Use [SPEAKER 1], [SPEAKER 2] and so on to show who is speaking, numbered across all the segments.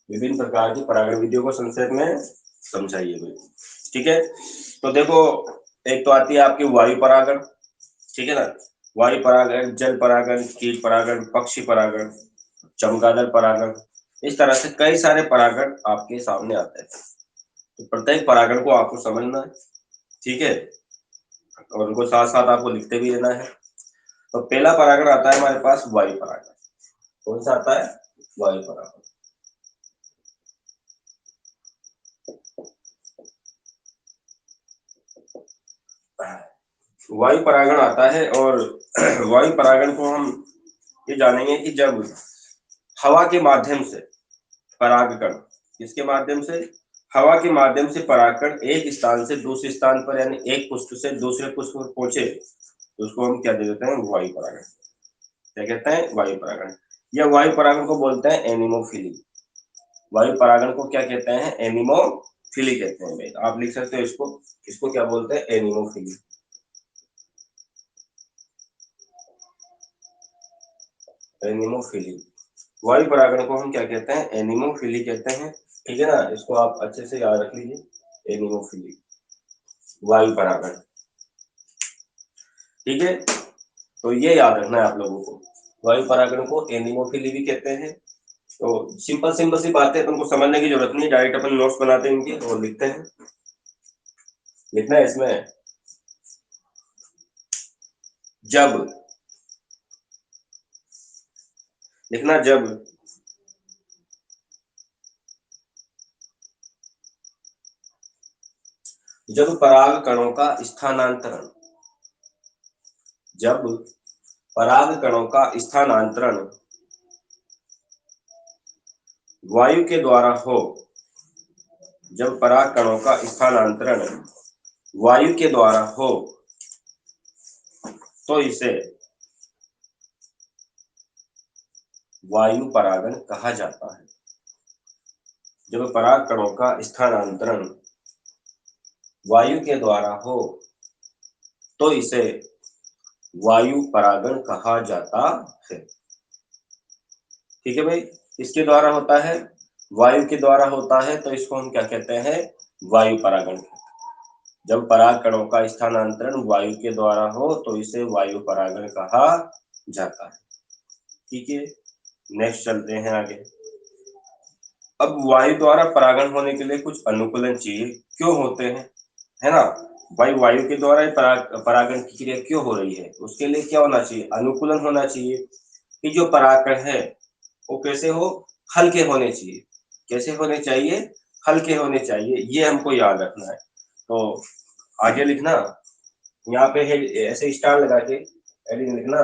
[SPEAKER 1] विभिन्न प्रकार की परागण विधियों को संक्षेप में समझाइए भाई। ठीक है, तो देखो एक तो आती है आपकी वायु परागण, ठीक है ना, वायु परागण, जल परागण, कीट परागण, पक्षी परागण, चमगादड़ परागण, इस तरह से कई सारे परागण आपके सामने आते हैं। तो प्रत्येक परागण को आपको समझना है, ठीक है, और उनको साथ साथ आपको लिखते भी रहना है। तो पहला परागण आता है हमारे पास वायु परागण। कौन सा आता है? वायु परागण। वायु परागण आता है और वायु परागण को हम ये जानेंगे कि जब हवा के माध्यम से परागकण, किसके माध्यम से? हवा के माध्यम से परागकण एक स्थान से दूसरे स्थान पर यानी एक पुष्प से दूसरे पुष्प पर पहुंचे तो उसको हम क्या दे देते हैं? वायु परागण। क्या कहते हैं? वायु परागण। या वायु परागण को बोलते हैं एनिमोफिली। वायु परागण को क्या कहते हैं? एनिमोफिली कहते हैं भाई। आप लिख सकते हो इसको, इसको क्या बोलते हैं? एनिमोफिली। एनिमोफिली। वायु परागण को हम क्या कहते हैं? एनिमोफिली कहते हैं। ठीक है ना, इसको आप अच्छे से याद रख लीजिए, एनिमोफिली, वायु परागण। ठीक है, तो ये याद रखना है आप लोगों को, वायु परागण को एनिमोफिली भी कहते हैं। तो सिंपल सिंपल सी बातें, तुमको समझने की जरूरत नहीं, डायरेक्ट अपन नोट्स बनाते हैं इनके और लिखते हैं। लिखना है इसमें जब, लिखना जब पराग कणों का स्थानांतरण, जब पराग कणों का स्थानांतरण वायु के द्वारा हो, जब पराग कणों का स्थानांतरण वायु के द्वारा हो तो इसे वायु परागण कहा जाता है। जब पराग कणों का स्थानांतरण वायु के द्वारा हो तो इसे वायु परागण कहा जाता है। ठीक है भाई, किसके द्वारा होता है? वायु के द्वारा होता है, तो इसको हम क्या कहते हैं? वायु परागण। जब पराग कणों का स्थानांतरण वायु के द्वारा हो तो इसे वायु परागण कहा जाता है। ठीक है, नेक्स्ट चलते हैं आगे। अब वायु द्वारा परागण होने के लिए कुछ अनुकूलन चाहिए, क्यों होते हैं, है ना भाई? वायु के द्वारा परागण की क्रिया क्यों हो रही है, उसके लिए क्या होना चाहिए? अनुकूलन होना चाहिए कि जो परागकण है वो कैसे हो? हल्के होने चाहिए। कैसे होने चाहिए? हल्के होने चाहिए, ये हमको याद रखना है। तो आगे लिखना, यहाँ पे है ऐसे स्टार लगा के हेडिंग लिखना,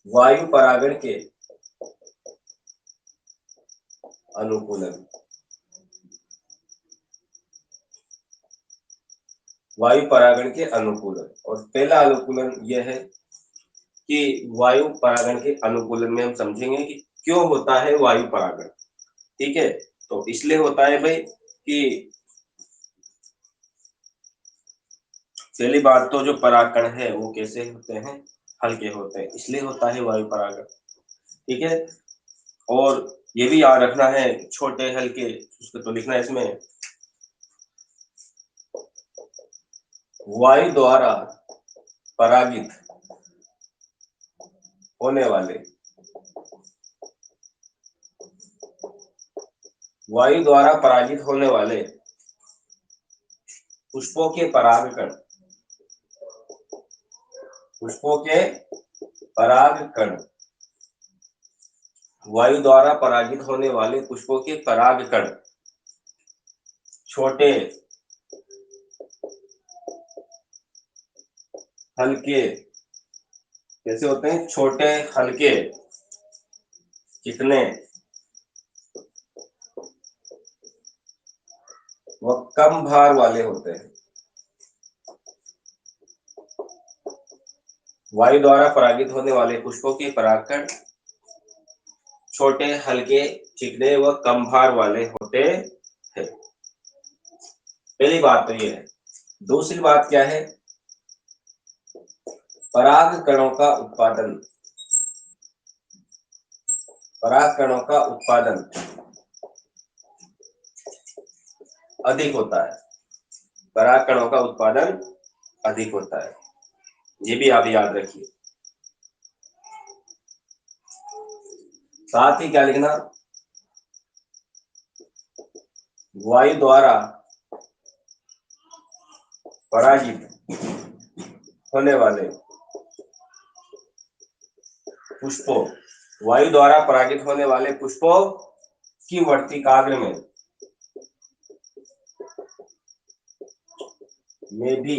[SPEAKER 1] वायु परागण के अनुकूलन। वायु परागण के अनुकूलन, और पहला अनुकूलन यह है कि वायु परागण के अनुकूलन में हम समझेंगे कि क्यों होता है वायु परागण। ठीक है, तो इसलिए होता है भाई कि पहली बात तो जो परागकण है वो कैसे होते हैं? हल्के होते हैं, इसलिए होता है वायु परागण। ठीक है, और ये भी याद रखना है छोटे हल्के, उसको तो लिखना है इसमें, वायु द्वारा परागित होने वाले, वायु द्वारा परागित होने वाले पुष्पों के परागकण, पुष्पों के परागकण, वायु द्वारा परागित होने वाले पुष्पों के परागकण छोटे हल्के, कैसे होते हैं? छोटे हल्के चिकने व कम भार वाले होते हैं। वायु द्वारा परागित होने वाले पुष्पों के परागकण छोटे हल्के चिकने व कम भार वाले होते हैं। पहली बात तो ये है। दूसरी बात क्या है? पराग कणों का उत्पादन, परागकणों का उत्पादन अधिक होता है, परागकणों का उत्पादन अधिक होता है, ये भी आप याद रखिए। साथ ही क्या लिखना, वायु द्वारा परागित होने वाले पुष्पों, वायु द्वारा परागित होने वाले पुष्पों की वर्तिकाग्र में भी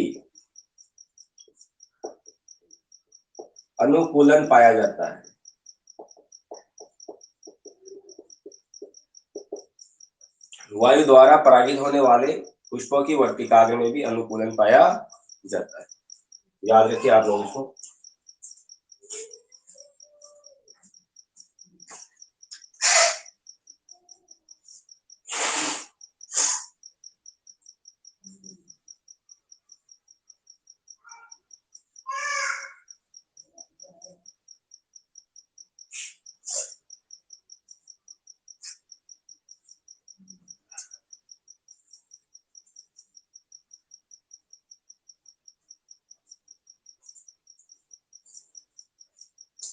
[SPEAKER 1] अनुकूलन पाया जाता है। वायु द्वारा परागित होने वाले पुष्पों की वर्तिकाग्र में भी अनुकूलन पाया जाता है, याद रखिए आप लोग इसको।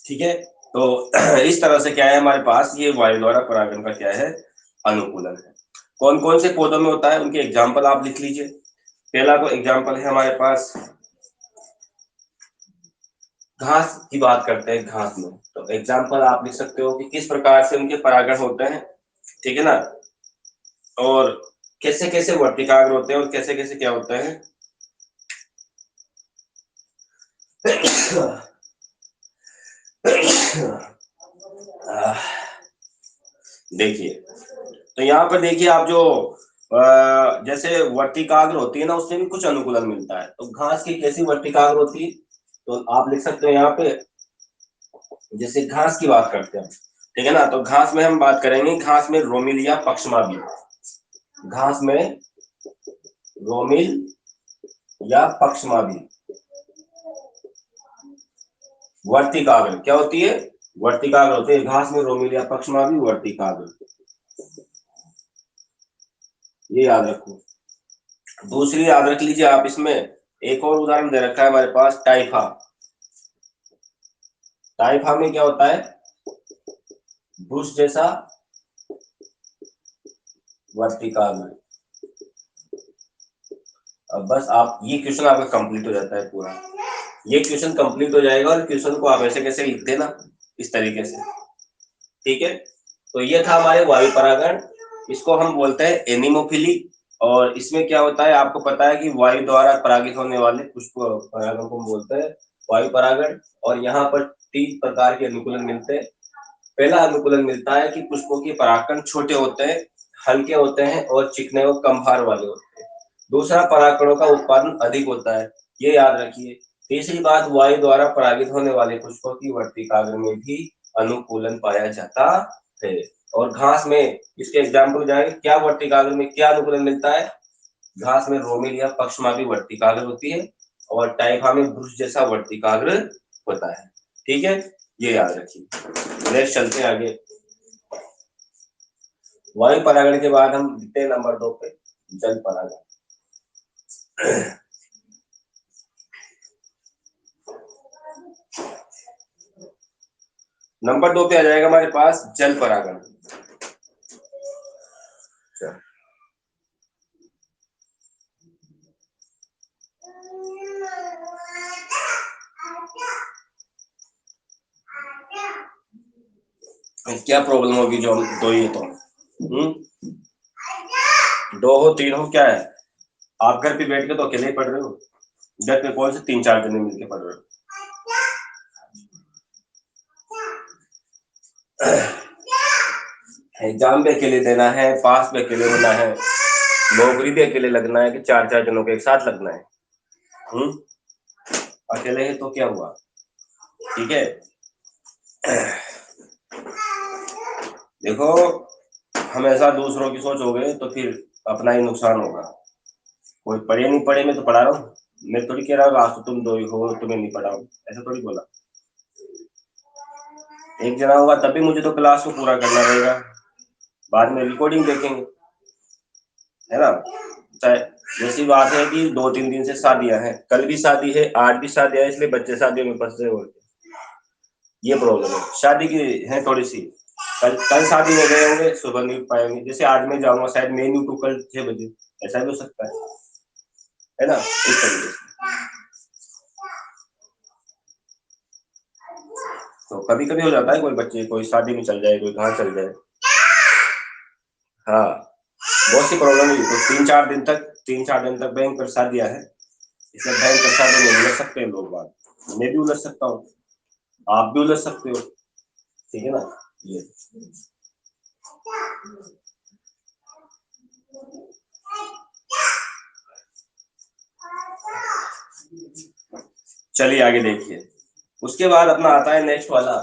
[SPEAKER 1] ठीक है, तो इस तरह से क्या है हमारे पास, ये वायु द्वारा परागण का क्या है, अनुकूलन है। कौन कौन से पौधों में होता है, उनके एग्जाम्पल आप लिख लीजिए। पहला तो एग्जाम्पल है हमारे पास, घास की बात करते हैं, घास में तो एग्जाम्पल आप लिख सकते हो कि किस प्रकार से उनके परागण होते हैं, ठीक है ना, और कैसे कैसे वर्तिकाग्र होते हैं और कैसे कैसे क्या होते हैं। देखिए, तो यहाँ पर देखिए आप जो जैसे वर्तिकाग्र होती है ना, उससे भी कुछ अनुकूलन मिलता है। तो घास की कैसी वर्तिकाग्र होती है, तो आप लिख सकते हो यहाँ पे, जैसे घास की बात करते हैं, ठीक है ना, तो घास में हम बात करेंगे, घास में रोमिल या पक्षमाबी, घास में रोमिल या पक्षमाबी वर्तिकाग्र क्या होती है, वर्तिकाग्र होती है। घास में रोमिल या पक्षमाबी वर्तिकाग्र, ये याद रखो। दूसरी याद रख लीजिए आप, इसमें एक और उदाहरण दे रखा है हमारे पास, टाइफा। टाइफा में क्या होता है, ब्रुश जैसा वर्तिकाग्र। अब बस आप, ये क्वेश्चन आपका कंप्लीट हो जाता है पूरा, ये क्वेश्चन कंप्लीट हो जाएगा और क्वेश्चन को आप ऐसे कैसे लिख देना, इस तरीके से, ठीक है। तो ये था हमारे वायु परागण, इसको हम बोलते हैं एनिमोफिली। और इसमें क्या होता है, आपको पता है कि वायु द्वारा परागित होने वाले पुष्प परागण को हम बोलते हैं वायु परागण। और यहाँ पर 3 प्रकार के अनुकूलन मिलते हैं। पहला अनुकूलन मिलता है कि पुष्पों के परागकण छोटे होते हैं, हल्के होते हैं और चिकने और कम भार वाले होते हैं। दूसरा, परागकणों का उत्पादन अधिक होता है, ये याद रखिए। तीसरी बात, वायु द्वारा परागित होने वाले पुष्पों की वर्तिकाग्र में भी अनुकूलन पाया जाता है। और घास में इसके एग्जाम्पल हो जाएंगे, क्या वर्तिकाग्र में क्या अनुकूलन मिलता है, घास में रोमिल या पक्षमाबी वर्तिकाग्र होती है और टाइफा में ब्रुश जैसा वर्तिकाग्र होता है, ठीक है, ये याद रखिए। नेक्स्ट चलते हैं आगे। वायु परागण के बाद हम लिखते हैं नंबर 2 पे, जल परागण। नंबर 2 पे आ जाएगा हमारे पास जल परागण। क्या प्रॉब्लम होगी जो हम दो ही तो, दो हो 3 हो, क्या है, आप घर पे बैठ के तो अकेले ही पढ़ रहे हो, घर पे कौन से 3-4 जने मिलके पढ़ रहे हो। एग्जाम भी अकेले देना है, पास भी अकेले होना है, नौकरी भी अकेले लगना है कि 4-4 जनों के एक साथ लगना है। अकेले है तो क्या हुआ, ठीक है। देखो, हमेशा दूसरों की सोचोगे तो फिर अपना ही नुकसान होगा। कोई पढ़े नहीं पढ़े, मैं तो पढ़ा रहा हूँ, मैं थोड़ी कह रहा हूँ आज तो तुम दो ही हो, तुम्हें नहीं पढ़ाऊं, ऐसा थोड़ी बोला। एक जना होगा तभी मुझे तो क्लास को पूरा करना रहेगा, बाद में रिकॉर्डिंग देखेंगे, है ना। चाहे जैसी बात है कि 2-3 दिन से शादियां हैं, कल भी शादी है, आज भी शादी है, इसलिए बच्चे शादियों में फंस रहे हो, ये प्रॉब्लम है। शादी की है थोड़ी सी, कल शादी में गए होंगे, सुबह नहीं उठ पाएंगे, जैसे आज मैं जाऊंगा शायद मैं नहीं उठूं कल 6 बजे, ऐसा भी हो सकता है ना, इस तरीके से। तो कभी कभी हो जाता है, कोई बच्चे कोई शादी में चल जाए, कोई कहाँ चल जाए, हाँ बहुत सी प्रॉब्लम हुई। तो 3-4 दिन तक भयंकर शादियां है, इसमें भयंकर शादी में उलझ सकते हैं लोग बात, मैं भी उलझ सकता हूँ, आप भी उलझ सकते हो, ठीक है ना। ये चलिए आगे देखिए, उसके बाद अपना आता है नेक्स्ट वाला,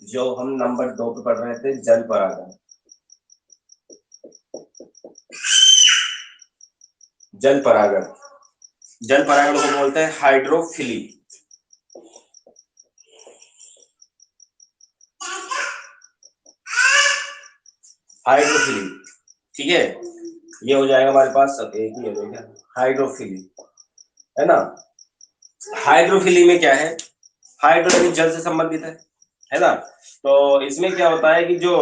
[SPEAKER 1] जो हम नंबर 2 पे पढ़ रहे थे, जल परागण। जल परागण, जल परागण को बोलते हैं हाइड्रोफिली। हाइड्रोफिली, ठीक है, ये हो जाएगा हमारे पास, सब एक ही हो गया, हाइड्रोफिली, है ना। हाइड्रोफिली में क्या है, हाइड्रोफिली जल से संबंधित है ना। तो इसमें क्या होता है कि जो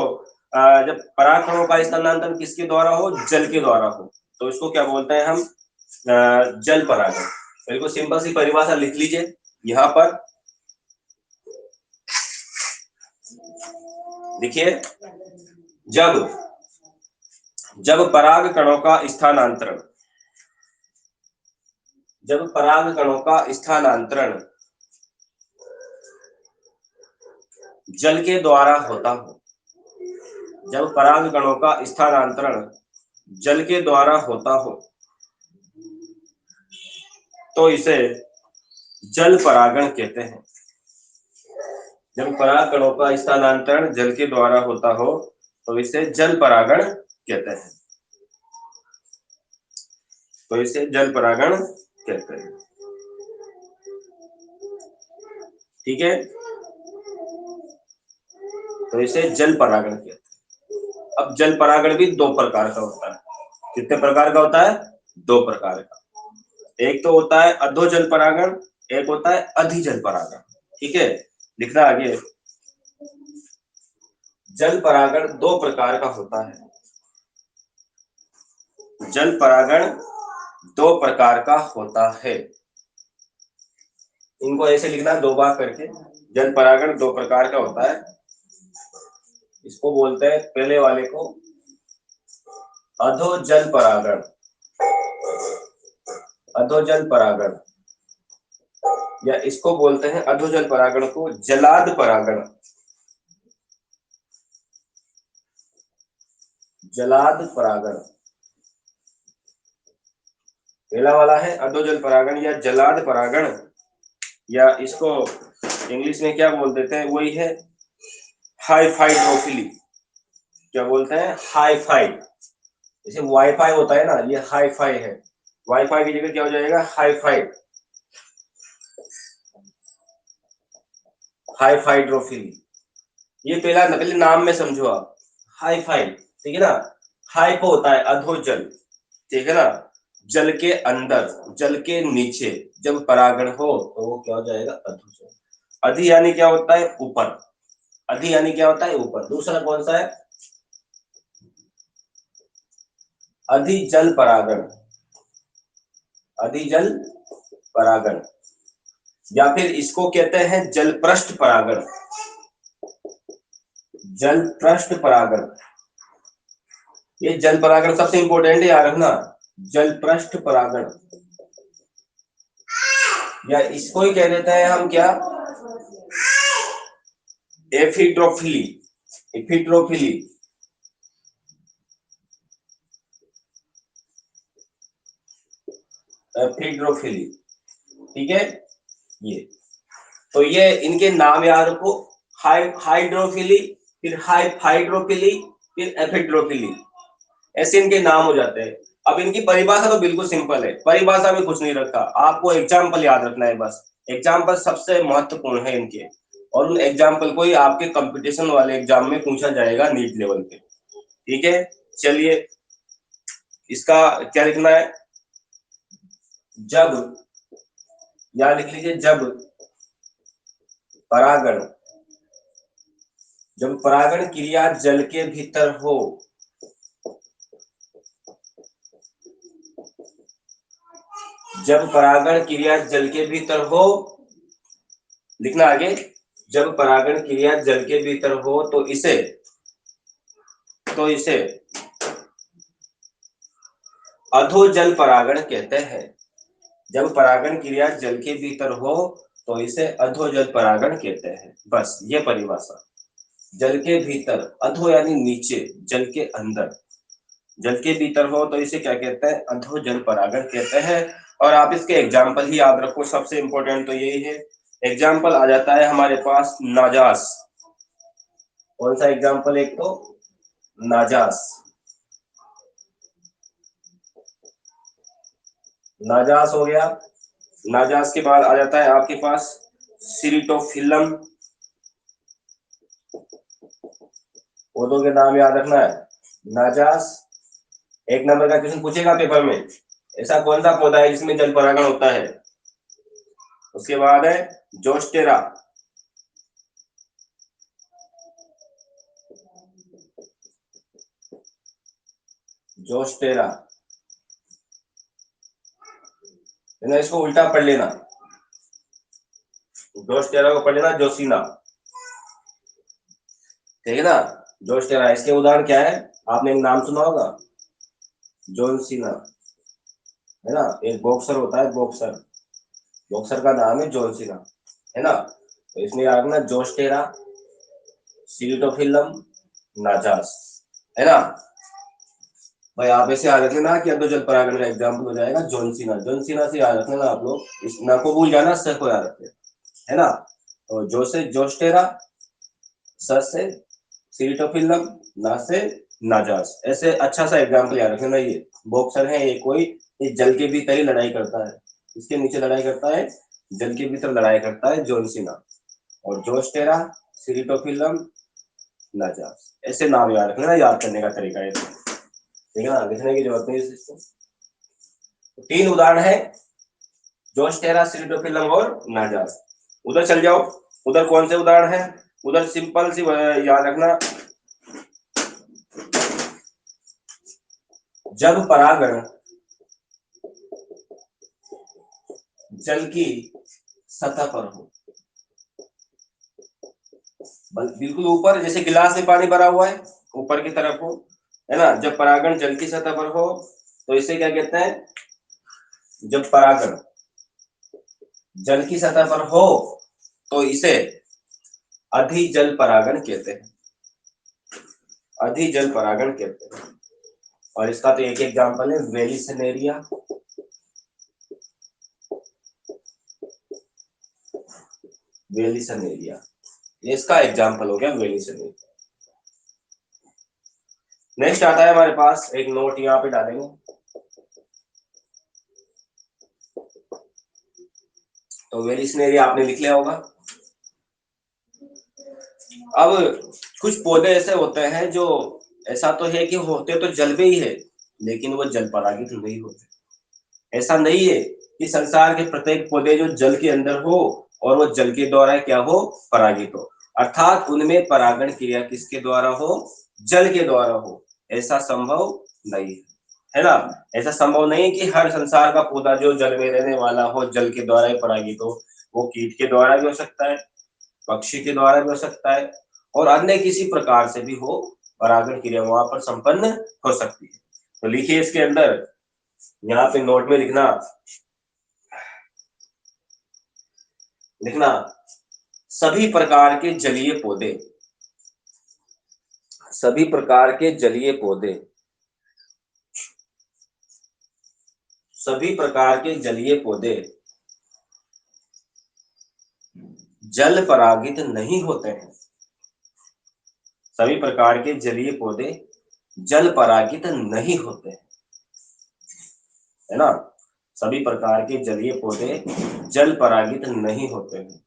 [SPEAKER 1] जब परागकणों का स्थानांतरण किसके द्वारा हो, जल के द्वारा हो, तो इसको क्या बोलते हैं हम, जल परागण। बिल्कुल सिंपल सी परिभाषा लिख लीजिए यहाँ पर, देखिए, जब जब पराग कणों का स्थानांतरण, जब पराग कणों का स्थानांतरण जल के द्वारा होता हो, जब पराग कणों का स्थानांतरण जल के द्वारा होता हो, तो इसे जल परागण कहते हैं। जब पराग कणों का स्थानांतरण जल के द्वारा होता हो, तो इसे जल परागण कहते हैं, तो इसे जल परागण कहते हैं, ठीक है। तो इसे जल परागण कहते हैं। अब जल परागण भी 2 प्रकार का होता है, कितने प्रकार का होता है, 2 प्रकार का। एक तो होता है अधोजल परागण, एक होता है अधिजल परागण, ठीक है। लिखना आगे, जल परागण 2 प्रकार का होता है, जल परागण 2 प्रकार का होता है, इनको ऐसे लिखना 2 बार करके, जल परागण 2 प्रकार का होता है। इसको बोलते हैं पहले वाले को अधोजल परागण, अधोजल परागण, या इसको बोलते हैं अधोजल परागण को जलाद परागण, जलाद परागण। पहला वाला है अधोजल परागण या जलाद परागण, या इसको इंग्लिश में क्या बोल देते हैं, वही है हाइफाइड्रोफिली। क्या बोलते हैं, हाईफाई, जैसे वाईफाई होता है ना, ये हाईफाई है, वाईफाई की जगह क्या हो जाएगा, हाईफाई, हाइफाइड्रोफिली। ये पहले नाम में समझो आप, हाईफाई, ठीक है ना। हाइपो होता है अधोजल, ठीक है ना, जल के अंदर, जल के नीचे जब परागण हो तो वो क्या हो जाएगा, अधोजल। अधि यानी क्या होता है, ऊपर, अधि यानी क्या होता है, ऊपर। दूसरा कौन सा है, अधिजल परागण, अधिजल परागण, या फिर इसको कहते हैं जल पृष्ठ परागण, जल पृष्ठ परागण। ये जल परागण सबसे इंपॉर्टेंट है, याद रखना, जल पृष्ठ परागण, या इसको ही कह देते हैं हम क्या, एफिड्रोफिली, एफिड्रोफिली, एफिड्रोफिली, ठीक है। ये तो ये इनके नाम याद रखो, हाइड्रोफिली, फिर हाइड्रोफिली, फिर एफिड्रोफिली, ऐसे इनके नाम हो जाते हैं। अब इनकी परिभाषा तो बिल्कुल सिंपल है, परिभाषा में कुछ नहीं रखा, आपको एग्जाम्पल याद रखना है बस, एग्जाम्पल सबसे महत्वपूर्ण है इनके। और उन एग्जाम्पल को ही आपके कंपटीशन वाले एग्जाम में पूछा जाएगा नीट लेवल पे। ठीक है, चलिए इसका क्या लिखना है, जब, या लिख लीजिए परागण जब परागण क्रिया जल के भीतर हो, जब परागण क्रिया जल के भीतर हो, लिखना आगे, जब परागण क्रिया जल के भीतर हो तो इसे अधोजल परागण कहते हैं। जब परागण क्रिया जल के भीतर हो तो इसे अधोजल परागण कहते हैं। बस ये परिभाषा, जल के भीतर, अधो यानी नीचे, जल के अंदर, जल के भीतर हो तो इसे क्या कहते हैं, अधोजल परागण कहते हैं। और आप इसके एग्जाम्पल ही याद रखो, सबसे इंपॉर्टेंट तो यही है। एग्जाम्पल आ जाता है हमारे पास नाजास। कौन सा एग्जाम्पल, एक तो नाजास, नाजास हो गया। नाजास के बाद आ जाता है आपके पास सिरिटोफिलम, पौधों के नाम याद रखना है। नाजास, एक नंबर का क्वेश्चन पूछेगा पेपर में, ऐसा कौन सा पौधा है जिसमें जल परागण होता है। उसके बाद है जोस्टेरा, जोस्टेरा, इसको उल्टा पढ़ लेना, जोस्टेरा को पढ़ लेना जोसीना, ठीक है ना। जोस्टेरा, इसके उदाहरण क्या है, आपने एक नाम सुना होगा, जोनसीना, है ना। एक बॉक्सर होता है, बॉक्सर, बॉक्सर का नाम है जोनसीना, है ना। तो इसमें याद रखना जोस्टेरा, सिरिटोफिलम, नाजास, है ना। भाई आप ऐसे याद रख लेना कि अधोजल परागण का एग्जाम्पल हो जाएगा जोनसीना। जोनसीना से याद रख लेना आप लोग, इस ना को भूल जाना, स को याद रखें, है ना। तो जो से जोस्टेरा, स से सिरिटोफिलम, ना से नाजास, ऐसे अच्छा सा एग्जाम्पल याद रखना। ये बॉक्सर है, ये कोई, ये जल के भीतर ही लड़ाई करता है, इसके नीचे लड़ाई करता है, जल के भीतर लड़ाई करता है जोनसीना। और जोस्टेरा, सिरिटोफिलम, नाजास, ऐसे नाम याद रखना, याद करने का तरीका है, ठीक है ना, लिखने की जरूरत नहीं है इसको। तीन उदाहरण है, जोस्टेरा, सिरिटोफिलम और नाजास। उधर चल जाओ, उधर कौन से उदाहरण है, उधर सिंपल सी याद रखना, जब परागण जल की सतह पर हो, बिल्कुल ऊपर, जैसे गिलास में पानी भरा हुआ है, ऊपर की तरफ हो, है ना। जब परागण जल की सतह पर हो तो इसे क्या कहते हैं, जब परागण जल की सतह पर हो तो इसे अधिजल परागण कहते हैं, अधिजल परागण कहते हैं। और इसका तो एक एग्जांपल है वेलिसनेरिया, वेलिसनेरिया, इसका एग्जांपल हो गया वेलिसनेरिया। नेक्स्ट आता है हमारे पास, एक नोट यहाँ पे डालेंगे, तो वेलिसनेरिया आपने लिख लिया होगा। अब कुछ पौधे ऐसे होते हैं जो, ऐसा तो है कि होते तो जल में ही है, लेकिन वो जल परागित नहीं होते। ऐसा नहीं है कि संसार के प्रत्येक पौधे जो जल के अंदर हो और वो जल के द्वारा क्या हो, परागित हो, अर्थात उनमें परागण क्रिया किसके द्वारा हो, जल के द्वारा हो, ऐसा संभव नहीं है ना। ऐसा संभव नहीं है कि हर संसार का पौधा जो जल में रहने वाला हो जल के द्वारा ही परागित हो। वो कीट के द्वारा भी हो सकता है, पक्षी के द्वारा भी हो सकता है, और अन्य किसी प्रकार से भी हो, परागण क्रिया वहां पर संपन्न हो सकती है। तो लिखिए इसके अंदर, यहाँ पे नोट में लिखना, लिखना सभी प्रकार के जलीय पौधे, सभी प्रकार के जलीय पौधे, सभी प्रकार के जलीय पौधे जल परागित नहीं होते हैं, सभी प्रकार के जलीय पौधे जल परागित नहीं होते हैं, है ना। सभी प्रकार के जलीय पौधे जल परागित नहीं होते हैं।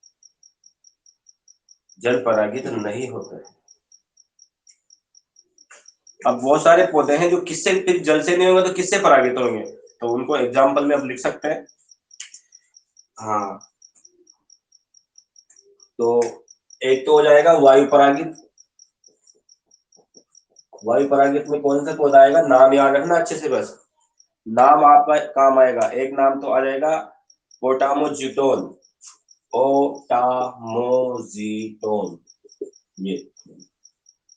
[SPEAKER 1] जल परागित नहीं होते। अब बहुत सारे पौधे हैं जो किससे, फिर जल से नहीं होंगे तो किससे परागित होंगे, तो उनको एग्जाम्पल में अब लिख सकते हैं। हाँ, तो एक तो हो जाएगा वायु परागित। वायु परागित में कौन सा पौधा आएगा, नाम याद रखना अच्छे से, बस नाम आपका काम आएगा। एक नाम तो आ जाएगा पोटामोजिटोन, पोटामोजिटोन, ये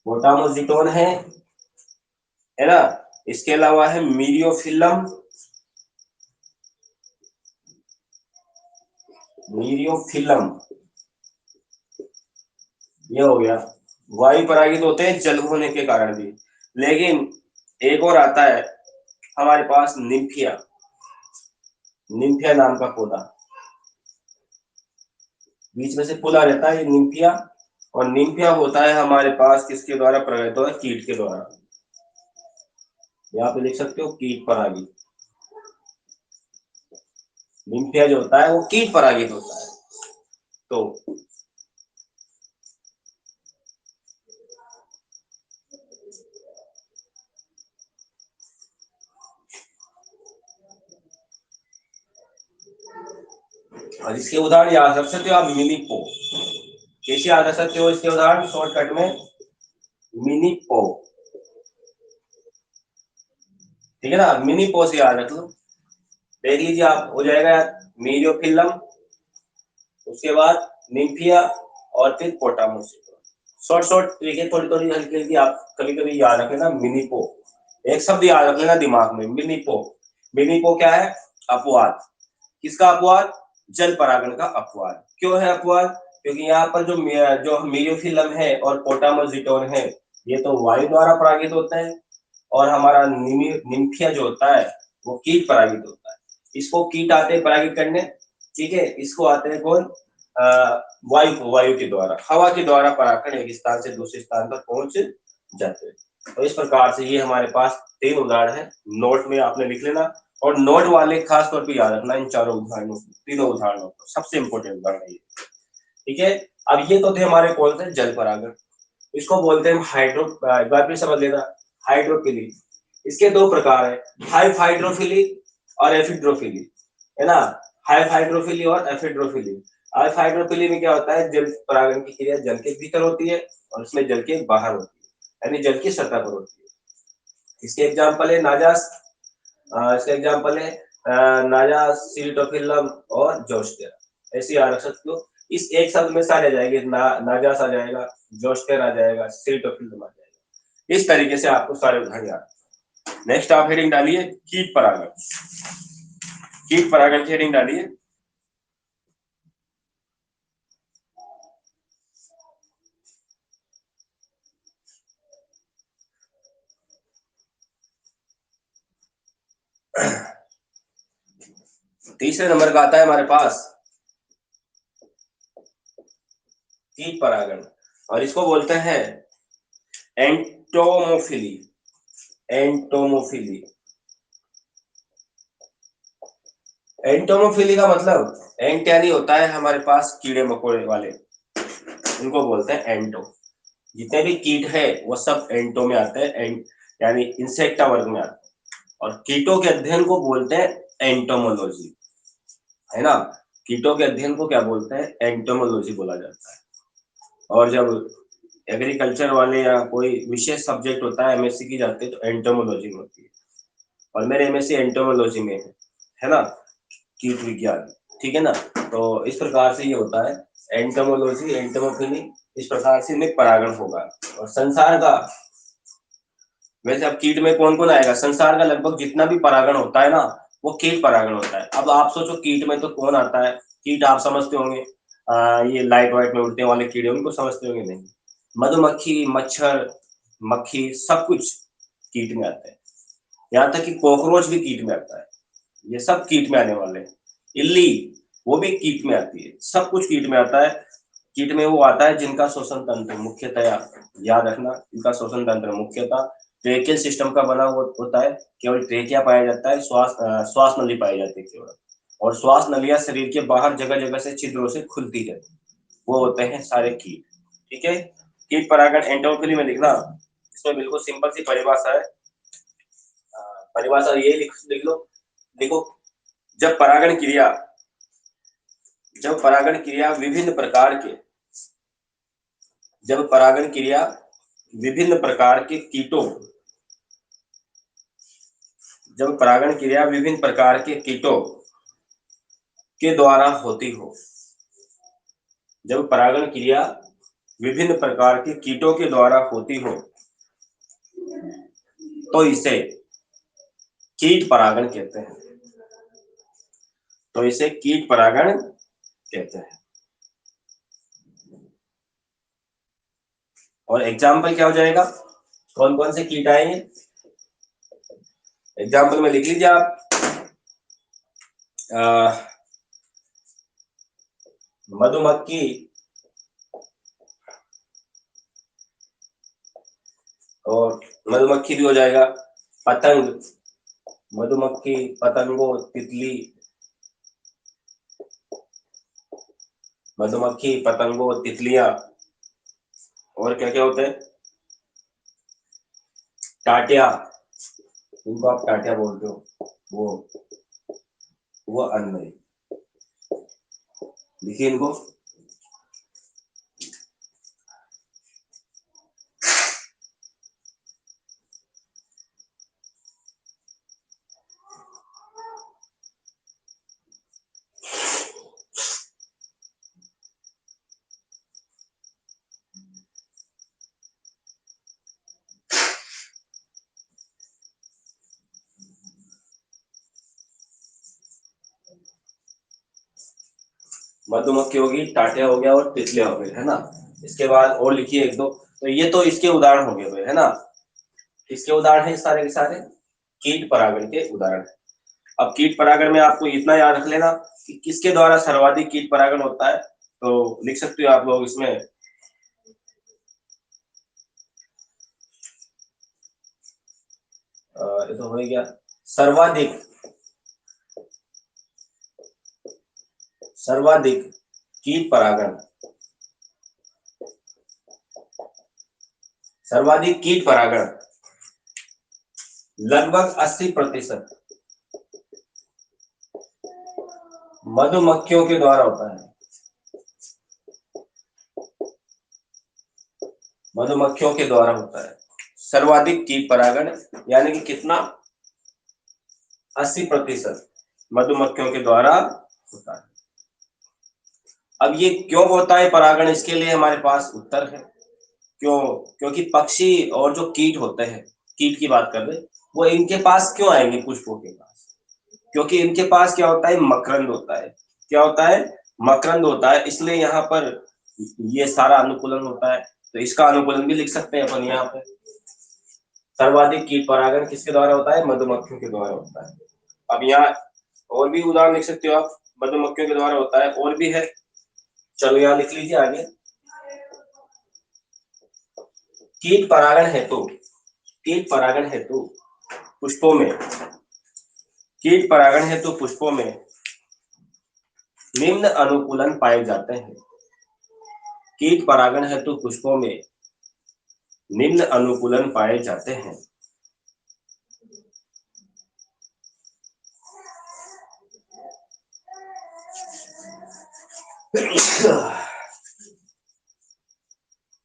[SPEAKER 1] पोटामोजिटोन है ना। इसके अलावा है मीरियोफिलम, मीरियोफिलम, ये हो गया। वायु परागित होते हैं जल होने के कारण भी। लेकिन एक और आता है हमारे पास, निम्फिया, निम्फिया नाम का पौधा, बीच में से पुला रहता है ये निम्फिया। और निम्फिया होता है हमारे पास किसके द्वारा परागित होता है, कीट के द्वारा। यहाँ पे लिख सकते हो कीट परागित। निम्फिया जो होता है वो कीट परागित होता है। तो और इसके उदाहरण याद रख सकते हो आप, मिनीपो। कैसे याद रख सकते हो इसके उदाहरण शॉर्टकट में, मिनीपो, ठीक है ना, मिनीपो से याद रख लो। देख लीजिए आप, हो जाएगा मीरियोफिलम, उसके बाद निम्फिया, और फिर पोटामोजिटोन। शॉर्ट शॉर्ट तरीके, थोड़ी थोड़ी हल्की हल्की आप कभी कभी याद रख लेना। मिनीपो, एक शब्द याद रख लेना दिमाग में, मिनीपो। मिनीपो क्या है, अपवाद। किसका अपवाद, जल परागण का अपवाद। क्यों है अपवाद, क्योंकि यहाँ पर जो मीरियोफिलम है और पोटामोजिटोन है, ये तो वायु द्वारा परागित होते हैं, और हमारा निम्फिया जो होता है वो कीट परागित होता है। इसको कीट आते हैं परागित करने, ठीक है, इसको आते हैं कौन, वायु के द्वारा, हवा के द्वारा परागण एक स्थान से दूसरे स्थान पर पहुंच जाते हैं। तो इस प्रकार से ये हमारे पास 3 उदाहरण है, नोट में आपने लिख लेना। और नोट वाले खास तौर पे याद रखना इन चारों उदाहरणों, तीनों उदाहरणों को, सबसे इंपॉर्टेंट उदाहरण है ये, ठीक है। अब ये तो थे हमारे कौन से, जल परागण। इसको बोलते हैं हाइड्रो, एक बार फिर समझ लेना, हाइड्रोफिली। इसके 2 प्रकार है, हाइफ हाइड्रोफिली और एफिड्रोफिली, है ना। हाइफ हाइड्रोफिली और एफिड्रोफिली। हाइफ हाइड्रोफिली में क्या होता है, जल परागण की क्रिया जल के भीतर होती है और इसमें जल के बाहर होती है, यानी जल की सतह पर होती है। इसके एग्जाम्पल है नाजास, इसका एग्जाम्पल है नाजास, सीटोफिलम और जोस्टेरा। ऐसे याद रख सकते हो। इस एक शब्द में सारे आ जाएंगे, नाजास आ जाएगा, जोस्टेरा आ जाएगा, सीटोफिलम आ जाएगा। इस तरीके से आपको सारे उदाहरण याद। नेक्स्ट आप हेडिंग डालिए कीट परागण, कीट परागण की हेडिंग डालिए। तीसरे नंबर का आता है हमारे पास कीट परागण, और इसको बोलते हैं एंटोमोफिली, एंटोमोफिली। एंटोमोफिली का मतलब, एंट यानी होता है हमारे पास कीड़े मकोड़े वाले, इनको बोलते हैं एंटो। जितने भी कीट है वो सब एंटो में आते हैं, एंट यानी इंसेक्टा वर्ग में आते हैं। और कीटों के अध्ययन को बोलते हैं एंटोमोलॉजी, है ना। कीटों के अध्ययन को क्या बोलते हैं, एंटोमोलॉजी बोला जाता है। और जब एग्रीकल्चर वाले या कोई विशेष सब्जेक्ट होता है, एमएससी की जाती है, तो एंटोमोलॉजी में होती है। और मेरे एमएससी एंटोमोलॉजी में है ना, कीट विज्ञान, ठीक है ना। तो इस प्रकार से ये होता है एंटोमोलॉजी, एंटोमोफिली, इस प्रकार से इनमें परागण होगा। और संसार का, वैसे अब कीट में कौन कौन आएगा, संसार का लगभग जितना भी परागण होता है ना, वो कीट परागण होता है। अब आप सोचो कीट में तो कौन आता है, कीट आप समझते होंगे, ये लाइट वाइट में उड़ने वाले कीड़े, उनको समझते होंगे नहीं। मधुमक्खी, मच्छर, मक्खी, सब कुछ कीट में आता है। यहाँ तक कि कॉकरोच भी कीट में आता है। ये सब कीट में आने वाले हैं। इल्ली, वो भी कीट में आती है, सब कुछ कीट में आता है। कीट में वो आता है जिनका श्वसन तंत्र मुख्यतया, याद रखना, इनका श्वसन तंत्र मुख्यतः ट्रेकियल सिस्टम का बना हुआ होता है। केवल ट्रेकिया पाया जाता है, श्वास नली पाई जाती है केवल। और श्वास नलियां शरीर के बाहर जगह जगह से छिद्रों से खुलती है, वो होते हैं सारे कीट। ठीक है, कीट परागण एंटोफिली में लिखना, इसमें बिल्कुल सिंपल सी परिभाषा है। परिभाषा ये लिख लो, देखो जब परागण क्रिया विभिन्न प्रकार के जब परागण क्रिया विभिन्न प्रकार के कीटों जब परागण क्रिया विभिन्न प्रकार के कीटों के द्वारा होती हो जब परागण क्रिया विभिन्न प्रकार के कीटों के द्वारा होती हो तो इसे कीट परागण कहते हैं। तो इसे कीट परागण कहते हैं। और एग्जाम्पल क्या हो जाएगा, कौन कौन से कीट आएंगे, एग्जाम्पल में लिख लीजिए आप। मधुमक्खी और मधुमक्खी भी हो जाएगा, पतंग, मधुमक्खी, पतंगों, तितली, मधुमक्खी, पतंगों, तितलियां, और क्या क्या होते हैं, टाटिया, इनको आप टाटिया बोलते हो, वो अन्न है। देखिए इनको, मधुमक्खी होगी, टाटिया हो गया और तितलियां हो गई, है ना। इसके बाद और लिखिए एक दो, तो ये तो इसके उदाहरण हो गए, है ना। इसके उदाहरण है सारे के सारे कीट परागण के उदाहरण है। अब कीट परागण में आपको इतना याद रख लेना कि किसके द्वारा सर्वाधिक कीट परागण होता है, तो लिख सकते हो आप लोग इसमें, ये तो हो गया, सर्वाधिक कीट परागण, सर्वाधिक कीट परागण लगभग 80% मधुमक्खियों के द्वारा होता है। मधुमक्खियों के द्वारा होता है सर्वाधिक कीट परागण, यानी कि कितना, 80% मधुमक्खियों के द्वारा होता है। अब ये क्यों होता है परागण, इसके लिए हमारे पास उत्तर है। क्यों, क्योंकि पक्षी और जो कीट होते हैं, कीट की बात कर रहे, वो इनके पास क्यों आएंगे पुष्पों के पास, क्योंकि इनके पास क्या होता है, मकरंद होता है। क्या होता है, मकरंद होता है, इसलिए यहाँ पर ये सारा अनुकूलन होता है। तो इसका अनुकूलन भी लिख सकते हैं अपन यहाँ पे, सर्वाधिक कीट परागण किसके द्वारा होता है, मधुमक्खियों के द्वारा होता है। अब यहाँ और भी उदाहरण लिख सकते हो आप, मधुमक्खियों के द्वारा होता है, और भी है, चलो यहाँ लिख लीजिए आगे। कीट परागण हेतु पुष्पों में कीट परागण हेतु पुष्पों में निम्न अनुकूलन पाए जाते हैं। कीट परागण हेतु पुष्पों में निम्न अनुकूलन पाए जाते हैं।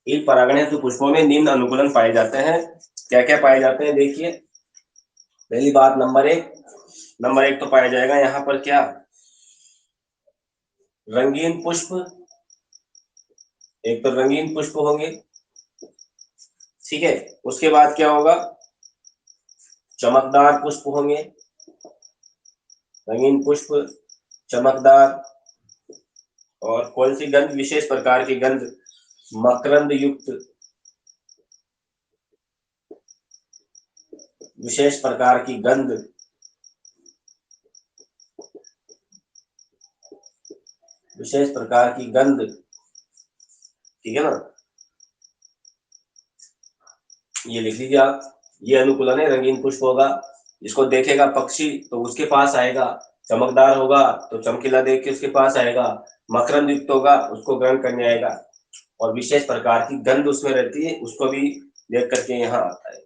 [SPEAKER 1] कीट परागण हेतु पुष्पों में निम्न अनुकूलन पाए जाते हैं। क्या क्या पाए जाते हैं, देखिए। पहली बात, नंबर एक तो पाया जाएगा यहाँ पर क्या, रंगीन पुष्प, एक तो रंगीन पुष्प होंगे, ठीक है। उसके बाद क्या होगा, चमकदार पुष्प होंगे, रंगीन पुष्प, चमकदार, और कौन सी गंध, विशेष प्रकार की गंध, मकरंद युक्त, विशेष प्रकार की गंध, विशेष प्रकार की गंध, ठीक है ना। ये लिख लीजिए आप, ये अनुकूलन है। रंगीन पुष्प होगा, इसको देखेगा पक्षी तो उसके पास आएगा, चमकदार होगा तो चमकीला देख के उसके पास आएगा, मकरंद युक्त होगा उसको ग्रहण करने आएगा, और विशेष प्रकार की गंध उसमें रहती है, उसको भी देख करके यहाँ आता है।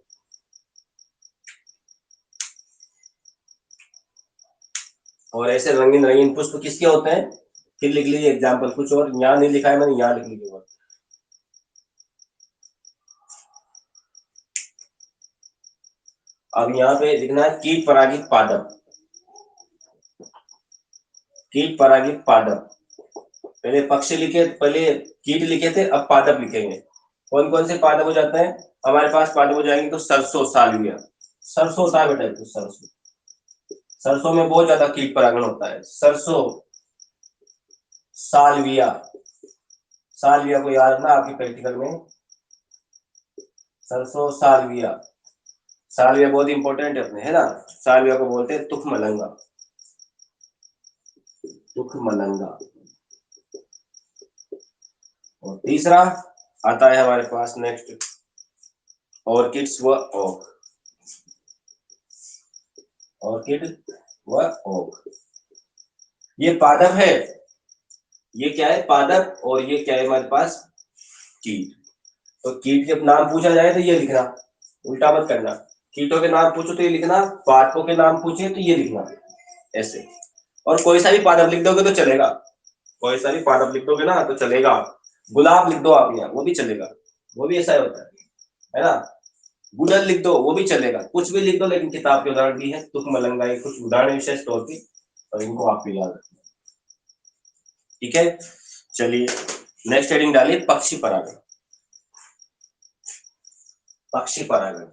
[SPEAKER 1] और ऐसे रंगीन रंगीन पुष्प किसके होते हैं, फिर लिख लीजिए एग्जाम्पल कुछ और, यहाँ नहीं लिखा है मैंने, यहाँ लिख लीजिए। अब यहाँ पे लिखना है कीट परागित पादप, कीट परागित पादप। पहले पक्षी लिखे, पहले कीट लिखे थे, अब पादप लिखेंगे। कौन कौन से पादप हो जाते हैं हमारे पास, पादप हो जाएंगे तो सरसों, सालविया। सरसों होता है बेटा, तो सरसों, सरसों में बहुत ज्यादा कीट परागण होता है। सरसों, सालविया, सालविया को याद रखना आपकी प्रैक्टिकल में, सरसों सालविया। सालविया बहुत इंपॉर्टेंट है अपने, है ना। सालविया को बोलते हैं तुख मलंगा, तुख मलंगा। और तीसरा आता है हमारे पास नेक्स्ट, ऑर्किड्स व ओक, ऑर्किड व ओक। ये पादप है, ये क्या है पादप, और ये क्या है हमारे पास कीट। तो कीट के नाम पूछा जाए तो ये लिखना, उल्टा मत करना। कीटों के नाम पूछो तो ये लिखना, पादपों के नाम पूछे तो ये लिखना, ऐसे। और कोई सा भी पादप लिख दोगे तो चलेगा, कोई सा भी पादप लिख दोगे ना तो चलेगा। गुलाब लिख दो आप यहाँ, वो भी चलेगा, वो भी ऐसा होता है ना। गुड़हल लिख दो वो भी चलेगा, कुछ भी लिख दो, लेकिन किताब के उदाहरण दी है तुक मलंगाई, कुछ उदाहरण विशेष तौर पे, और इनको आपको याद रखना, ठीक है। चलिए नेक्स्ट हेडिंग डालिए, पक्षी परागण। पक्षी परागण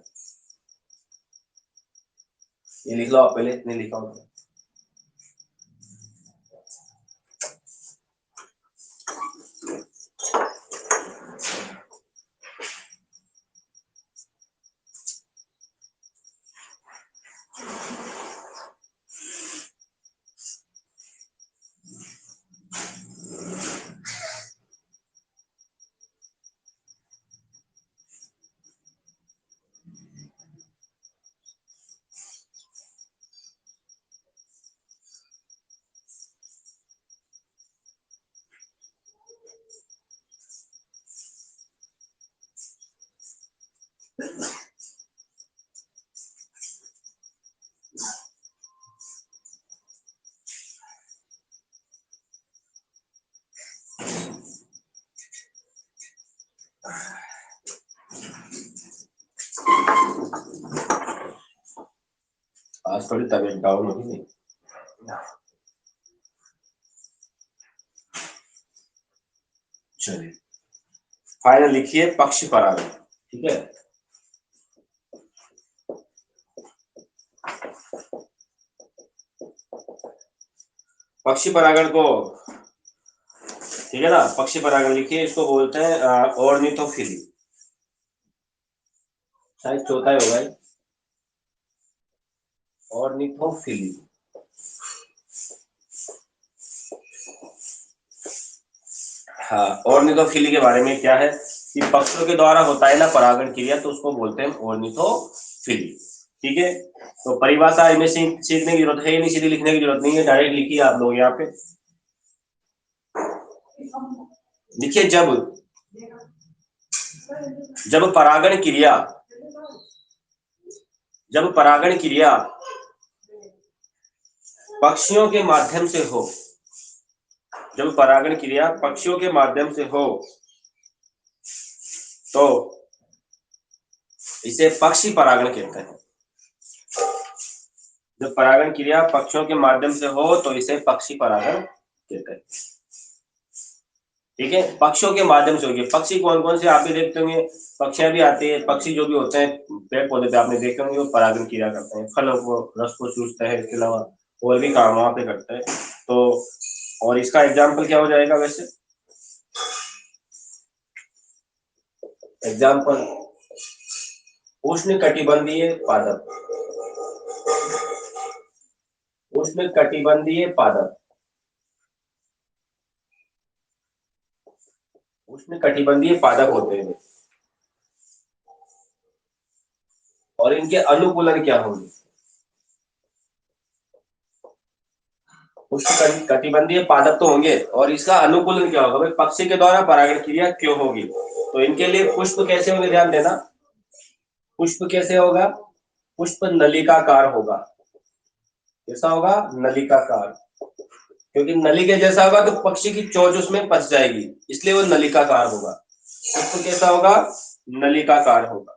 [SPEAKER 1] ये लिख लो आप पहले, इतने लिखा होगा। आज थोड़ी तबीयत डाउन होगी नहीं। चलिए फाइनल लिखिए पक्षी परागण, ठीक है। पक्षी परागण को, ठीक है ना, पक्षी परागण लिखिए, इसको बोलते हैं ऑर्निथोफिली, शायद चौथा ही होगा, ऑर्निथोफिली। हाँ, ऑर्निथोफिली के बारे में क्या है कि पक्षियों के द्वारा होता है ना परागण क्रिया, तो उसको बोलते हैं ऑर्निथोफिली, ठीक है। तो परिभाषा इनमें सीखने की जरूरत है ही नहीं, सीधी लिखने की जरूरत नहीं है, डायरेक्ट लिखिए आप लोग यहाँ पे। देखिए जब परागण क्रिया, जब परागण क्रिया पक्षियों के माध्यम से हो, जब परागण क्रिया पक्षियों के माध्यम से हो तो इसे पक्षी परागण कहते हैं। जब परागण क्रिया पक्षियों के माध्यम से हो तो इसे पक्षी परागण कहते हैं, ठीक है। पक्षियों के माध्यम से होगी, पक्षी कौन कौन से आप भी देखते होंगे, पक्षियां भी आती है, पक्षी जो भी होते हैं पेड़ पौधे पे आपने देखे होंगे, वो परागण क्रिया करते हैं, फलों को रस को चूसते हैं, इसके अलावा और भी काम वहां पे करते हैं। तो और इसका एग्जाम्पल क्या हो जाएगा वैसे, एग्जाम्पल उष्ण कटिबंधीय पादप, उष्ण कटिबंधीय पादप, उष्ण कटिबंधीय पादप होते हैं, और इनके अनुकूलन क्या होंगे। उष्ण कटिबंधीय पादप तो होंगे, और इसका अनुकूलन क्या होगा भाई, पक्षी के द्वारा परागण क्रिया क्यों होगी। तो इनके लिए पुष्प कैसे होंगे, ध्यान देना, पुष्प कैसे होगा, पुष्प नलिकाकार होगा। कैसा होगा, नलिकाकार, क्योंकि नली के जैसा होगा तो पक्षी की चोंच उसमें फंस जाएगी, इसलिए वो नलिकाकार होगा। पुष्प कैसा होगा, नलिकाकार होगा।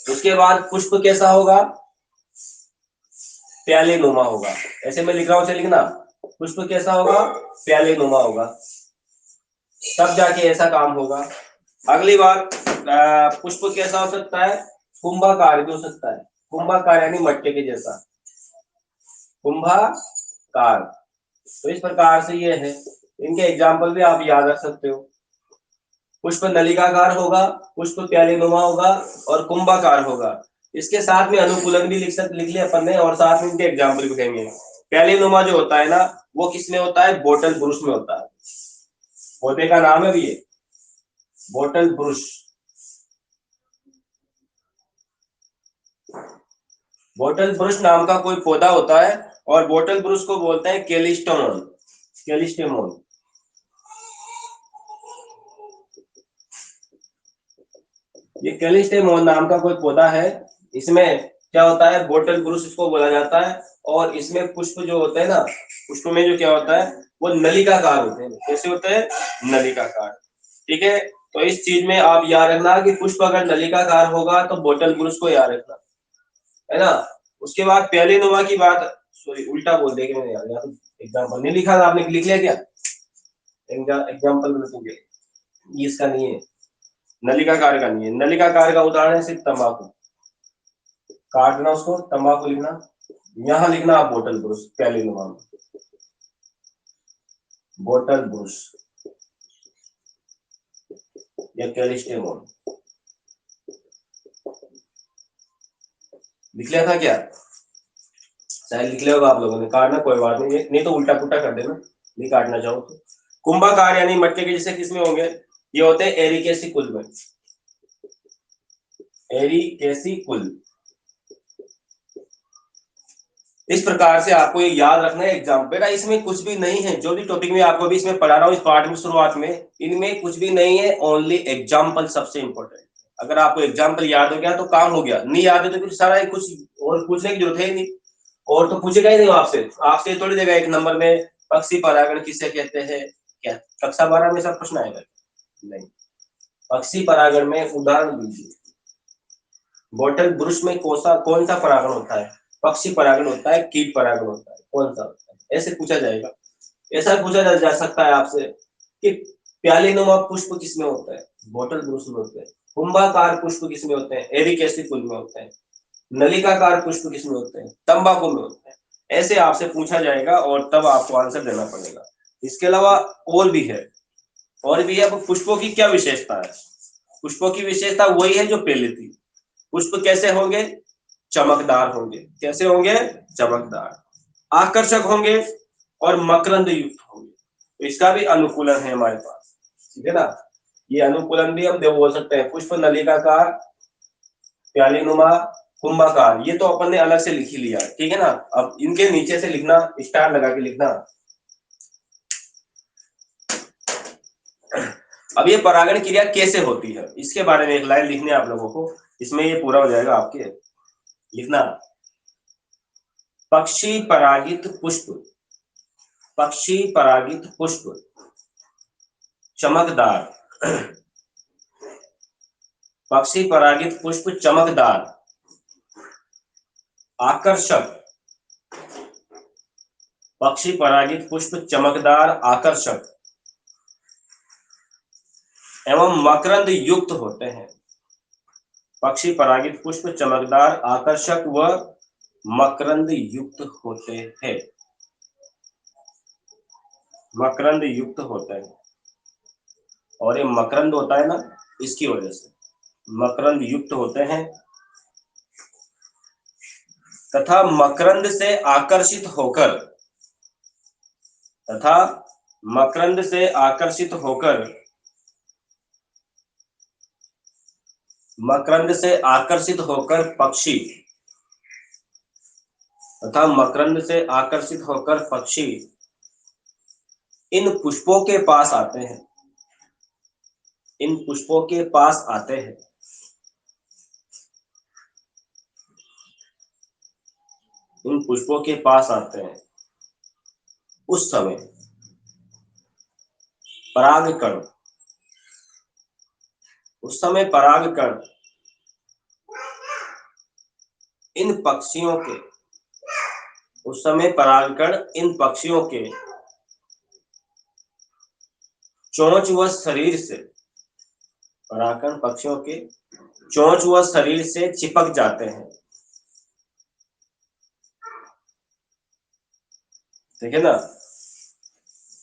[SPEAKER 1] उसके बाद पुष्प कैसा होगा, प्याले नुमा होगा। ऐसे मैं लिख रहा हूं, लिखना, पुष्प कैसा होगा, प्याले नुमा होगा, तब जाके ऐसा काम होगा। अगली बात, पुष्प कैसा हो सकता है, कुंभाकार भी हो सकता है। कुंभाकार यानी मटके के जैसा, कुंभाकार। तो इस प्रकार से ये है, इनके एग्जाम्पल भी आप याद रख सकते हो। पुष्प नलिकाकार होगा, पुष्प प्याले नुमा होगा, और कुंभाकार होगा। इसके साथ में अनुकूलन भी लिख लिया अपन ने, और साथ में इनके एग्जाम्पल भी देंगे। प्याले नुमा जो होता है ना, वो किसमें होता है, बोतल ब्रुश में होता है। पौधे का नाम है भी ये, बोतल ब्रुश। बोतल ब्रुश नाम का कोई पौधा होता है, और बोतल ब्रुश को बोलते हैं केलिस्टेमोन। केलिस्टेमोन, ये केलिस्टेमोन नाम का कोई पौधा है। इसमें क्या होता है, बोतल ब्रुश इसको बोला जाता है। और इसमें पुष्प जो होते हैं ना, पुष्प में जो क्या होता है, वो नलिकाकार होते हैं। कैसे होते हैं, नलिकाकार। ठीक है, तो इस चीज में आप याद रखना कि पुष्प अगर नलिकाकार होगा तो बोतल ब्रुश को याद रखना, है ना। उसके बाद प्याली नुमा की बात, सॉरी उल्टा बोल दिया मैंने यार, एग्जाम्पल नहीं लिखा था आपने, लिख लिया क्या, एग्जाम्पल लिखोगे, ये इसका नहीं है, नलिकाकार का नहीं है। नलिकाकार का उदाहरण है सिर्फ तंबाकू, काटना उसको, तंबाकू लिखना, यहां लिखना आप बोतल ब्रुश, प्याली नुमा में बोतल ब्रुश या कैलिस्टेमोन। लिख लिया था क्या, शायद लिख लिया होगा आप लोगों ने, काटना कोई बात नहीं, नहीं तो उल्टा पुल्टा कर देना, नहीं काटना चाहो तो। कुंभाकार यानी मटके के जैसे किसमें होंगे, ये होते हैं एरिकेसी कुल में, एरिकेसी कुल। इस प्रकार से आपको ये याद रखना है एग्जाम पे। इसमें कुछ भी नहीं है, जो भी टॉपिक में आपको भी इसमें पढ़ा रहा हूँ इस पार्ट में शुरुआत में, इनमें कुछ भी नहीं है, ओनली एग्जाम्पल सबसे इंपॉर्टेंट। अगर आपको एग्जाम्पल याद हो गया तो काम हो गया, नहीं याद है तो कुछ सारा कुछ और पूछने की जरूरत है ही नहीं, और तो पूछेगा ही नहीं आपसे, आपसे थोड़ी देगा एक नंबर में पक्षी परागण किसे कहते हैं, क्या कक्षा 12 में सब प्रश्न आएगा, नहीं। पक्षी परागण में उदाहरण दीजिए, बोतल ब्रुश में कौन सा परागण होता है, पक्षी परागण होता है, कीट परागण होता है, कौन सा होता है, ऐसे पूछा जाएगा। ऐसा पूछा जा सकता है आपसे कि प्याले नुमा पुष्प किसमें होता है, बोतल ब्रुश में होते हैं। कुंभाकार पुष्प किसमें होते हैं, एरिकेसी फूल में होते हैं। नलिकाकार पुष्प किसमें होते हैं, तंबाकू में होते हैं। ऐसे आपसे पूछा जाएगा और तब आपको आंसर देना पड़ेगा। इसके अलावा और भी है, पुष्पों की क्या विशेषता है, पुष्पों की विशेषता वही है जो पहले थी। पुष्प कैसे होंगे, चमकदार होंगे, कैसे होंगे, चमकदार, आकर्षक होंगे और मकरंद युक्त होंगे। तो इसका भी अनुकूलन है हमारे पास, ठीक है ना। ये अनुकूलन भी हम बोल सकते हैं, पुष्प नलिकाकार, प्याली नुमा, कुंभाकार, ये तो अपन ने अलग से लिख ही लिया, ठीक है ना। अब इनके नीचे से लिखना, स्टार लगा के लिखना। अब ये परागण क्रिया कैसे होती है, इसके बारे में एक लाइन लिखनी है आप लोगों को, इसमें ये पूरा हो जाएगा आपके। लिखना, पक्षी परागित पुष्प, पक्षी परागित पुष्प चमकदार, पक्षी परागित पुष्प चमकदार, आकर्षक, पक्षी परागित पुष्प चमकदार, आकर्षक एवं मकरंद युक्त होते हैं। पक्षी परागित पुष्प चमकदार, आकर्षक व मकरंद युक्त होते हैं, मकरंद युक्त होते हैं। और ये मकरंद होता है ना, इसकी वजह से मकरंद युक्त होते हैं, तथा मकरंद से आकर्षित होकर, तथा मकरंद से आकर्षित होकर, मकरंद से आकर्षित होकर पक्षी, तथा मकरंद से आकर्षित होकर पक्षी इन पुष्पों के पास आते हैं, इन पुष्पों के पास आते हैं। इन पुष्पों के पास आते हैं, उस समय परागकण, उस समय परागकण इन पक्षियों के, उस समय परागकण इन पक्षियों के चोंच व शरीर से, परागकण पक्षियों के चोंच व शरीर से चिपक जाते हैं। ठीक है ना।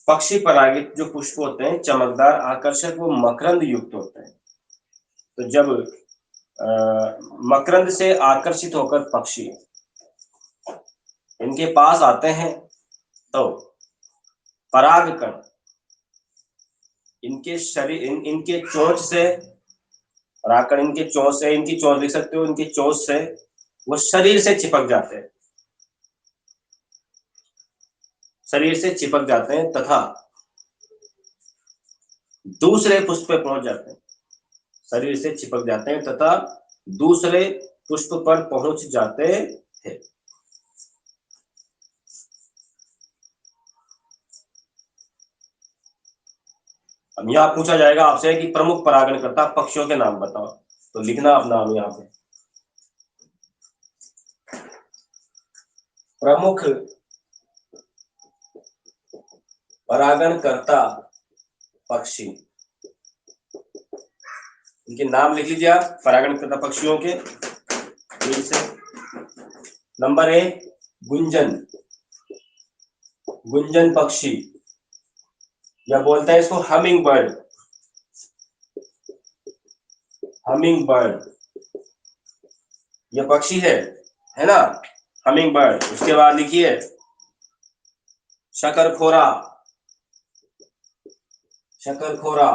[SPEAKER 1] पक्षी परागित जो पुष्प होते हैं चमकदार, आकर्षक व मकरंद युक्त होते हैं। तो जब मकरंद से आकर्षित होकर पक्षी इनके पास आते हैं तो परागकण इनके शरीर, इनके चोंच से, परागकण इनके चोंच से, इनकी चोंच लिख सकते हो, इनकी चोंच से वो शरीर से चिपक जाते हैं, शरीर से चिपक जाते हैं तथा दूसरे पुष्प पे पहुंच जाते हैं, शरीर से चिपक जाते हैं तथा दूसरे पुष्प पर पहुंच जाते हैं। अब यहाँ पूछा जाएगा आपसे कि प्रमुख परागणकर्ता पक्षियों के नाम बताओ, तो लिखना आप नाम यहाँ पे। प्रमुख परागणकर्ता पक्षी, इनके नाम लिख लीजिए आप परागणकर्ता पक्षियों के। फिर से नंबर 1 गुंजन, गुंजन पक्षी, या बोलते हैं इसको हमिंग बर्ड, हमिंग बर्ड, ये पक्षी है ना, हमिंग बर्ड। उसके बाद लिखिए शकरखोरा, शकरखोरा,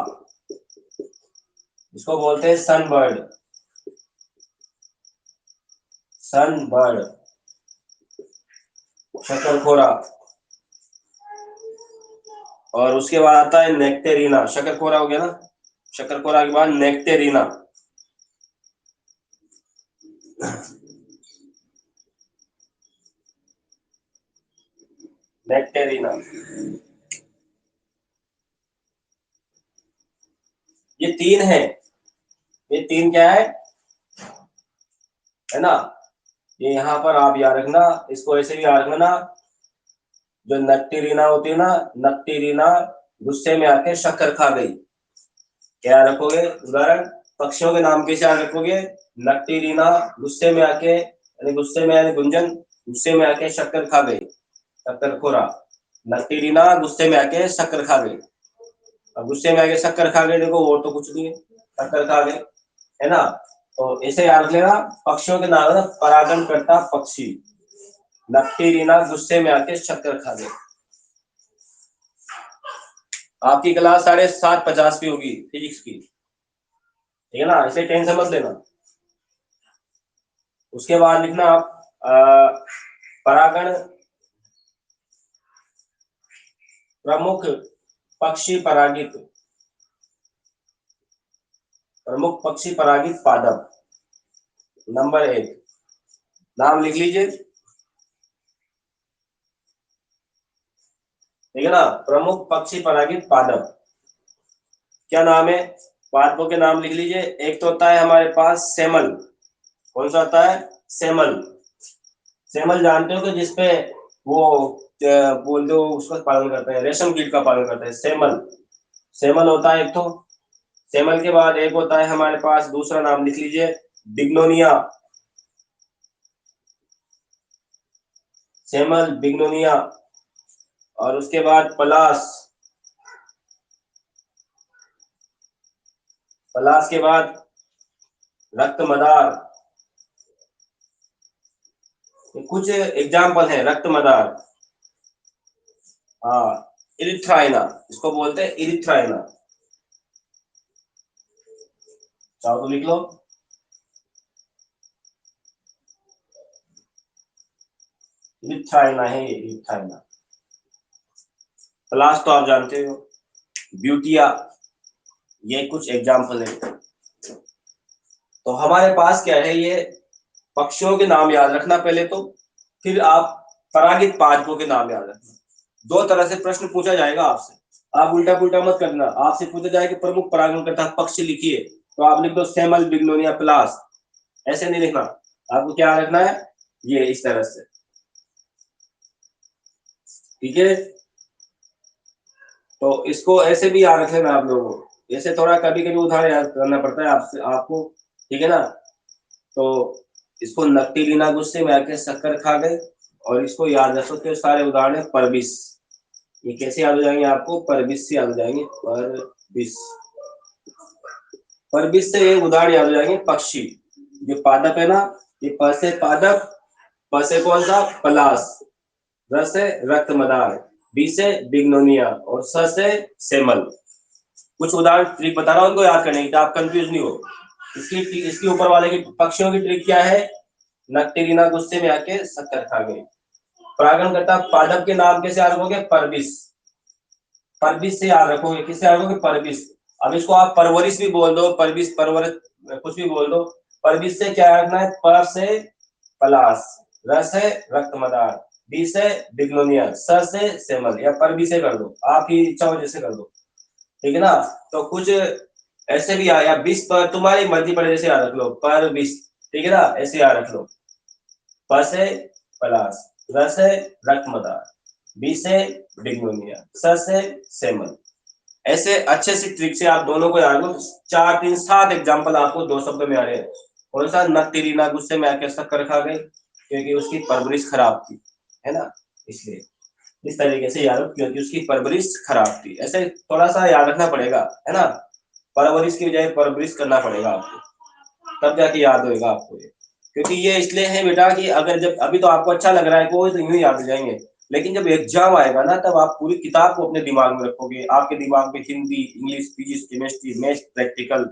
[SPEAKER 1] इसको बोलते हैं सनबर्ड, सनबर्ड, शकरखोरा। और उसके बाद आता है नेक्टेरिना, शकरखोरा हो गया ना, शकरखोरा के बाद नेक्टेरिना, नेक्टेरिना। ये 3 है, ये 3 क्या है ना, ये यहाँ पर आप याद रखना, इसको ऐसे भी याद रखना ना, जो नक्टेरिना होती है ना, नक्टेरिना गुस्से में आके शक्कर खा गई, क्या रखोगे उदाहरण, पक्षियों के नाम कैसे याद रखोगे, नक्टेरिना गुस्से में आके, यानी गुस्से में, यानी गुंजन गुस्से में आके शक्कर खा गई, शक्कर खोरा, नक्टेरिना गुस्से में आके शक्कर खा गई। अब गुस्से में आके शक्कर खा गई, देखो और तो कुछ नहीं है, शक्कर खा गए, है ना। तो ऐसे याद रख लेना, पक्षियों के नाम है ना परागण करता पक्षी, नक्टेरिना गुस्से में आके शक्कर खा गए। आपकी क्लास 7:50 की होगी फिजिक्स की, ठीक है ना, इसे टेंशन मत लेना। उसके बाद लिखना आप परागण प्रमुख पक्षी परागित, प्रमुख पक्षी परागित पादप। नंबर 1 नाम लिख लीजिए, ठीक है ना, प्रमुख पक्षी परागित पादप, क्या नाम है, पादपों के नाम लिख लीजिए। एक तो होता है हमारे पास सेमल, कौन सा होता है, सेमल, सेमल जानते हो कि जिसपे वो बोल दो उसका पालन करते हैं, रेशम कीट का पालन करते हैं, सेमल, सेमल होता है एक तो। सेमल के बाद एक होता है हमारे पास, दूसरा नाम लिख लीजिए बिग्नोनिया, सेमल बिग्नोनिया। और उसके बाद पलास, पलास के बाद रक्त मदार, कुछ एग्जाम्पल है रक्त मदार, हाँ इरिथ्राइना, इसको बोलते हैं इरिथ्राइना, चाहो तो लिख लो। लिथाइना है ये, लिथाइना। प्लास तो आप जानते हो, ब्यूटिया, ये कुछ एग्जाम्पल है। तो हमारे पास क्या है, ये पक्षियों के नाम याद रखना पहले तो, फिर आप परागित पादपों के नाम याद रखना। दो तरह से प्रश्न पूछा जाएगा आपसे, आप उल्टा पुल्टा मत करना। आपसे पूछा जाएगा कि प्रमुख परागणकर्ता पक्षी लिखिए, तो आप लिख दो सेमल, बिग्नोनिया, प्लास। ऐसे नहीं लिखना, आपको क्या रखना है, ये इस तरह से, ठीक है। तो इसको ऐसे भी याद रख लेना आप लोगों को, ऐसे थोड़ा कभी कभी उदाहरण याद करना पड़ता है आपसे आपको, ठीक है ना। तो इसको नक्टिलीना गुस्से में आके शक्कर खा गए, और इसको याद रख सकते हो सारे उदाहरण है परबिस। ये कैसे याद हो जाएंगे आपको, परबिस से याद हो जाएंगे, परबिस। परबिस से ये उदाहरण याद हो जाएंगे, पक्षी। जो पादप है ना, ये प से पादप, प से कौन सा, पलास, र से रक्त मदार, बी से बिग्नोनिया, और स से सेमल। कुछ उदाहरण ट्रिक बता रहा हूं उनको याद करने की, आप कंफ्यूज नहीं हो। इसकी ऊपर वाले की पक्षियों की ट्रिक क्या है, नक्टेरिना गुस्से में आके शक्कर खा गई। परागणकर्ता पादप के नाम कैसे याद रखोगे, परबिस। परबिस से याद रखोगे, किससे याद रखोगे, परबिस। अब इसको आप परवरिश भी बोल दो, परबिस, परवरिश, कुछ भी बोल दो। परबिस से क्या रखना है, पर से पलास, र से रक्तमदार, बी से बिग्लोनिया, स से सेमल, या परबी से कर दो, आपकी इच्छा हो जैसे कर दो, ठीक है ना। तो कुछ ऐसे भी आया, बीस पर, तुम्हारी मर्जी पर जैसे याद रख लो, पर बीस, ठीक है ना, ऐसे याद रख लो। प से पलास, र से रक्तमदार, बी से बिग्नोनिया, स से सेमल। ऐसे अच्छे से ट्रिक से आप दोनों को याद लो। 4 3 7 एग्जांपल आपको 2 शब्द में आ रहे हैं। कौन सा, नक्तिरीना गुस्से में आके शक्कर खा गई, क्योंकि उसकी परवरिश खराब थी, है ना, इसलिए। इस तरीके से याद रखो, क्योंकि उसकी परवरिश खराब थी, ऐसे थोड़ा सा याद रखना पड़ेगा, है ना। परवरिश की बजाय परवरिश करना पड़ेगा आपको, तब जाके याद होगा आपको ये। क्योंकि ये इसलिए है बेटा कि अगर जब अभी तो आपको अच्छा लग रहा है कोई, तो यूं याद हो जाएंगे, लेकिन जब एग्जाम आएगा ना, तब आप पूरी किताब को अपने दिमाग में रखोगे, आपके दिमाग में Hindi, English, physics, chemistry, maths, practical,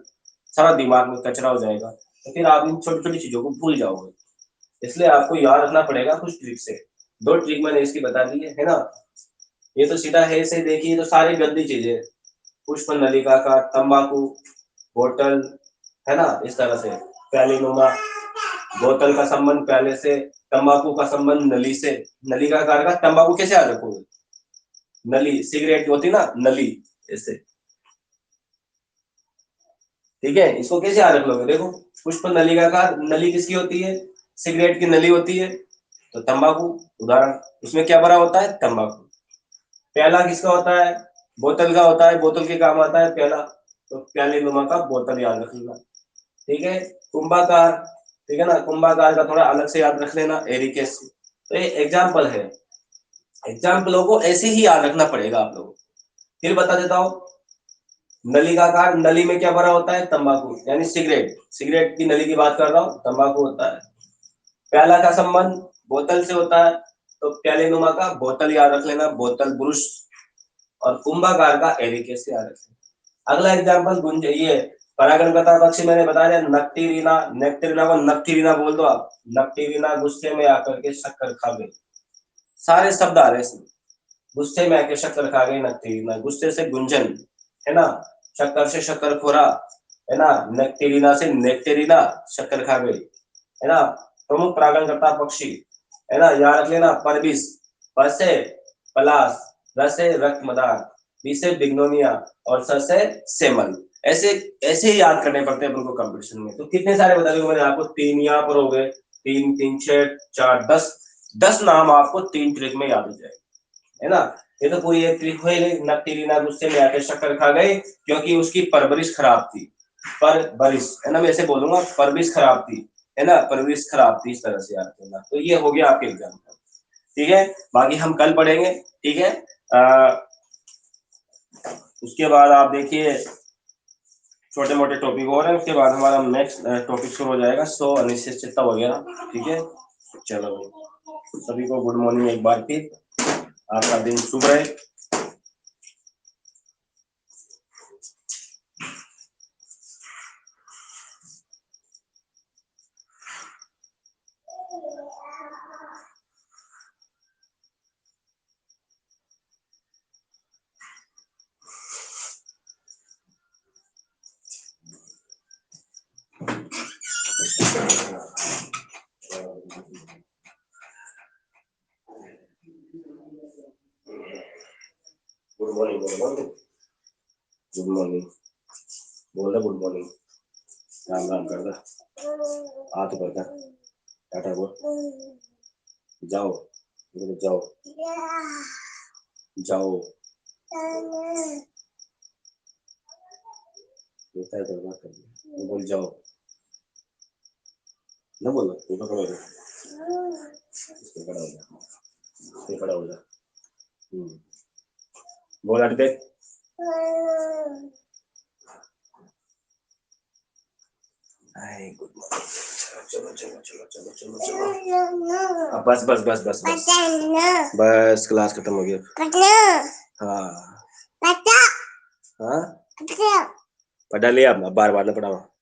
[SPEAKER 1] सारा दिमाग में कचरा हो जाएगा, तो फिर आप इन छोटी छोटी चीजों को भूल जाओगे। इसलिए आपको याद रखना पड़ेगा कुछ ट्रिक से। 2 ट्रिक मैंने इसकी बता दी है ना। ये तो सीधा है से देखिए, तो सारी गंदी चीजें, पुष्प नलिका का, तंबाकू, बोतल, है ना, इस तरह से प्याली नुमा। बोतल का संबंध प्याले से, तंबाकू का संबंध नली से। नली का आकार का तंबाकू कैसे याद रखोगे, नली, सिगरेट होती ना नली, ऐसे, ठीक है। इसको कैसे याद रख लोगे, देखो, पुष्प नलिका का, नली किसकी होती है, सिगरेट की नली होती है, तो तंबाकू, उदाहरण, उसमें क्या भरा होता है, तंबाकू। प्याला किसका होता है, बोतल का होता है, बोतल के काम आता है प्याला, तो प्याले नुमा का बोतल याद रख लेना, ठीक है। कुंभाकार, ठीक है ना, कुंभाकार का थोड़ा अलग से याद रख लेना, एरिकेस। तो ये एग्जाम्पल है, एग्जाम्पलों को ऐसे ही याद रखना पड़ेगा आप लोगों को। फिर बता देता हूँ, नलिकाकार, नली में क्या भरा होता है, तंबाकू, यानी सिगरेट, सिगरेट की नली की बात कर रहा हूँ, तंबाकू होता है। प्याला का संबंध बोतल से होता है, तो प्याले नुमा का बोतल याद रख लेना, बोतल, ब्रुश। और कुंभाकार का एरिकेस याद रख लेना। अगला एग्जाम्पल, गुंज, ये परागणकर्ता पक्षी मैंने बता दिया, नक्टिरीना, नेक्टेरिना को नक्टिरीना बोल दो आप। नक्टिरीना गुस्से में आकर के शक्कर खा गई, सारे शब्द आ रहे हैं इसमें। गुस्से में आके शक्कर खा गई नक्टिरीना, गुस्से से गुंजन, है ना, शक्कर से शक्कर खोरा, है ना, नेक्टेरिना से नेक्टेरिना, शक्कर खा गई, है ना। प्रमुख परागणकर्ता पक्षी, है ना, याद रख लेना, परबिस, प से पलास, र से रक्तमदार, बी से बिग्नोनिया, और स से सेमल। ऐसे ऐसे ही याद करने पड़ते हैं अपन को कंपटीशन में। तो कितने सारे बता दूं मैंने आपको, 3 यहाँ पर हो गए, 3 3 6 4 10, 10 नाम आपको 3 ट्रिक में याद हो जाएगा, है ना। ये तो पूरी एक ट्रिक हुई, नक्टिरीना गुस्से में आके शक्कर खा गई क्योंकि उसकी परवरिश खराब थी, परवरिश, है ना, मैं ऐसे बोलूंगा, परवरिश खराब थी, है ना, परवरिश खराब थी, इस तरह से याद करना। तो ये हो गया आपके एग्जाम का, ठीक है। बाकी हम कल पढ़ेंगे, ठीक है। उसके बाद आप देखिए छोटे मोटे टॉपिक और हैं, उसके बाद हमारा नेक्स्ट टॉपिक शुरू हो जाएगा, सो अनिश्चितता वगैरह, ठीक है। चलो, सभी को गुड मॉर्निंग एक बार फिर, आपका दिन शुभ रहे। Good morning, good morning, good morning बोल रहा, गुड मॉर्निंग, राम राम कर दे, हाथ ऊपर कर, टाटा बोल, जाओ जाओ जाओ, बेटा इधर बात कर, बोल जाओ, ना बोलो, तू तो खड़ा हो जा, खड़ा हो जा, खड़ा हो जा, बोल हट दे, गुड मॉर्निंग, चलो चलो चलो चलो चलो चलो, बस बस बस बस बस बस, क्लास खत्म हो गया। हाँ हाँ, पढ़ा लिया, अब बार बार ना पढ़ाओ।